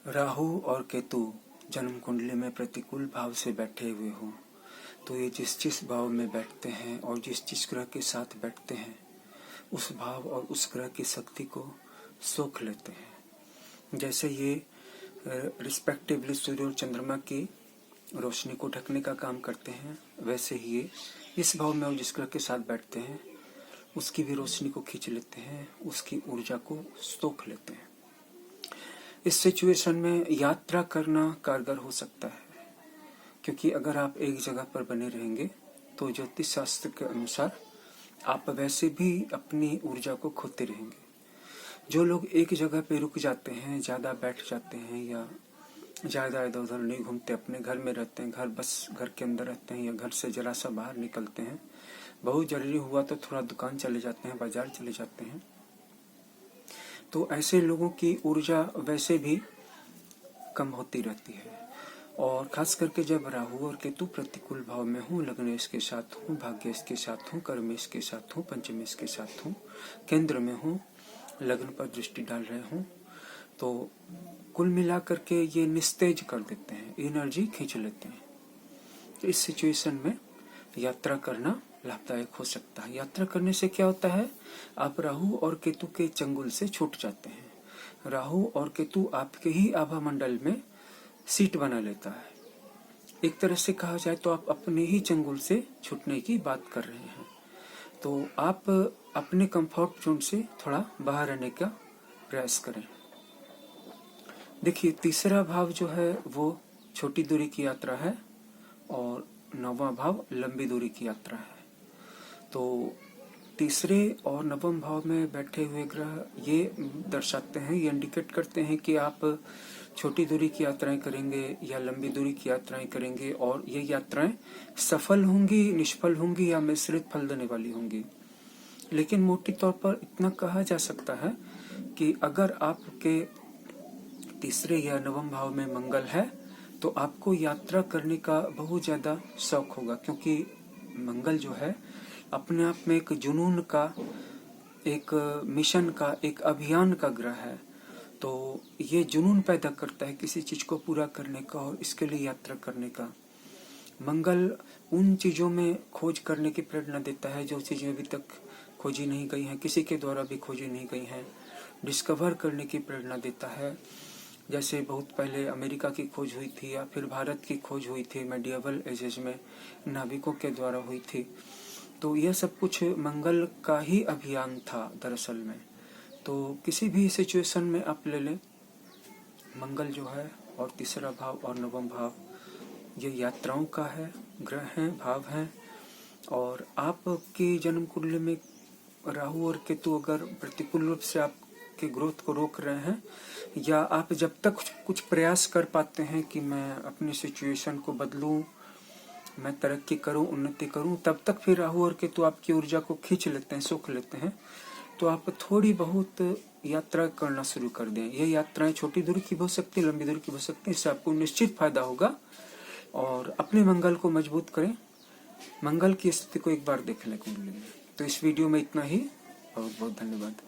राहु और केतु जन्म कुंडली में प्रतिकूल भाव से बैठे हुए हों तो ये जिस भाव में बैठते हैं और जिस ग्रह के साथ बैठते हैं उस भाव और उस ग्रह की शक्ति को सोख लेते हैं। जैसे ये रिस्पेक्टिवली सूर्य और चंद्रमा की रोशनी को ढकने का काम करते हैं, वैसे ही ये इस भाव में और जिस ग्रह के साथ बैठते हैं उसकी भी रोशनी को खींच लेते हैं, उसकी ऊर्जा को सोख लेते हैं। इस सिचुएशन में यात्रा करना कारगर हो सकता है, क्योंकि अगर आप एक जगह पर बने रहेंगे तो ज्योतिष शास्त्र के अनुसार आप वैसे भी अपनी ऊर्जा को खोते रहेंगे। जो लोग एक जगह पे रुक जाते हैं, ज्यादा बैठ जाते हैं या ज्यादा इधर उधर नहीं घूमते, अपने घर में रहते हैं, बस घर के अंदर रहते हैं या घर से जरा सा बाहर निकलते हैं, बहुत जरूरी हुआ तो थोड़ा दुकान चले जाते हैं, बाजार चले जाते हैं, तो ऐसे लोगों की ऊर्जा वैसे भी कम होती रहती है। और खास करके जब राहु और केतु प्रतिकूल भाव में हूँ, लग्न इसके साथ हूँ, भाग्य इसके साथ हूँ, कर्म इसके साथ हूँ, पंचम इसके साथ हूँ, केंद्र में हूँ, लग्न पर दृष्टि डाल रहे हूँ, तो कुल मिलाकर के ये निस्तेज कर देते हैं, एनर्जी खींच लेते हैं। तो इस सिचुएशन में यात्रा करना लाभदायक हो सकता है। यात्रा करने से क्या होता है, आप राहु और केतु के चंगुल से छूट जाते हैं। राहु और केतु आपके ही आभा मंडल में सीट बना लेता है। एक तरह से कहा जाए तो आप अपने ही चंगुल से छूटने की बात कर रहे हैं, तो आप अपने कंफर्ट जोन से थोड़ा बाहर रहने का प्रयास करें। देखिए, तीसरा भाव जो है वो छोटी दूरी की यात्रा है और 9वां भाव लंबी दूरी की यात्रा है। तो तीसरे और 9वें भाव में बैठे हुए ग्रह ये दर्शाते हैं, ये इंडिकेट करते हैं कि आप छोटी दूरी की यात्राएं करेंगे या लंबी दूरी की यात्राएं करेंगे, और ये यात्राएं सफल होंगी, निष्फल होंगी या मिश्रित फल देने वाली होंगी। लेकिन मोटी तौर पर इतना कहा जा सकता है कि अगर आपके तीसरे या 9वें भाव में मंगल है तो आपको यात्रा करने का बहुत ज्यादा शौक होगा, क्योंकि मंगल जो है अपने आप में एक जुनून का, एक मिशन का, एक अभियान का ग्रह है। तो ये जुनून पैदा करता है किसी चीज को पूरा करने का और इसके लिए यात्रा करने का। मंगल उन चीजों में खोज करने की प्रेरणा देता है जो चीजें अभी तक खोजी नहीं गई हैं, किसी के द्वारा भी खोजी नहीं गई हैं, डिस्कवर करने की प्रेरणा देता है। जैसे बहुत पहले अमेरिका की खोज हुई थी या फिर भारत की खोज हुई थी मेडिएवल एजेस में, नाविकों के द्वारा हुई थी। तो यह सब कुछ मंगल का ही अभियान था दरअसल में। तो किसी भी सिचुएशन में आप ले लें, मंगल जो है और तीसरा भाव और 9वां भाव ये यात्राओं का है, ग्रह हैं, भाव हैं। और आपकी जन्म कुंडली में राहु और केतु अगर प्रतिकूल रूप से आपके ग्रोथ को रोक रहे हैं, या आप जब तक कुछ प्रयास कर पाते हैं कि मैं अपनी सिचुएशन को बदलूं, मैं तरक्की करूं, उन्नति करूं, तब तक फिर राहु और केतु आपकी ऊर्जा को खींच लेते हैं, सोख लेते हैं। तो आप थोड़ी बहुत यात्रा करना शुरू कर दें। ये यात्राएं छोटी दूरी की हो सकती है, लंबी दूरी की हो सकती है, इससे आपको निश्चित फायदा होगा। और अपने मंगल को मजबूत करें, मंगल की स्थिति को एक बार देख लें कुंडली में। तो इस वीडियो में इतना ही, बहुत बहुत धन्यवाद।